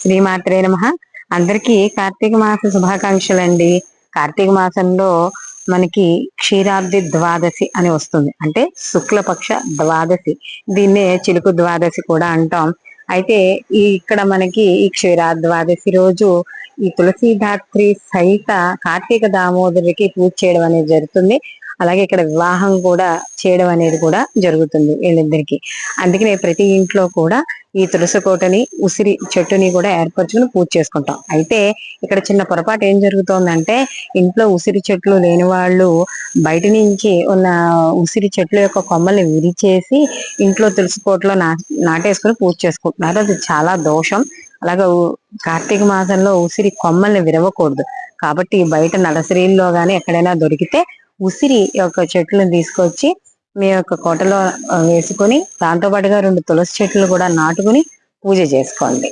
శ్రీమాత్రే నమః. అందరికీ కార్తీక మాస శుభాకాంక్షలు అండి. కార్తీక మాసంలో మనకి క్షీరాబ్ది ద్వాదశి అని వస్తుంది, అంటే శుక్లపక్ష ద్వాదశి. దీన్నే చిలుకు ద్వాదశి కూడా అంటాం. అయితే ఇక్కడ మనకి ఈ క్షీరాద్వాదశి రోజు ఈ తులసీధాత్రి సహిత కార్తీక దామోదరికి పూజ చేయడం అనేది జరుగుతుంది. అలాగే ఇక్కడ వివాహం కూడా చేయడం అనేది కూడా జరుగుతుంది వీళ్ళిద్దరికి. అందుకనే ప్రతి ఇంట్లో కూడా ఈ తులసి కోటని, ఉసిరి చెట్టుని కూడా ఏర్పరచుకుని పూజ చేసుకుంటాం. అయితే ఇక్కడ చిన్న పొరపాటు ఏం జరుగుతోందంటే, ఇంట్లో ఉసిరి చెట్లు లేని వాళ్ళు బయట నుంచి ఉన్న ఉసిరి చెట్ల యొక్క కొమ్మల్ని విరిచేసి ఇంట్లో తులసి కోటలో నాటేసుకుని పూజ చేసుకుంటున్నారు. అది చాలా దోషం. అలాగే కార్తీక మాసంలో ఉసిరి కొమ్మల్ని విరవకూడదు. కాబట్టి బయట నర్సరీల్లో గానీ ఎక్కడైనా దొరికితే ఉసిరి యొక్క చెట్లను తీసుకొచ్చి మీ యొక్క కోటలో వేసుకొని, దాంతో పాటుగా 2 తులసి చెట్లు కూడా నాటుకుని పూజ చేసుకోండి.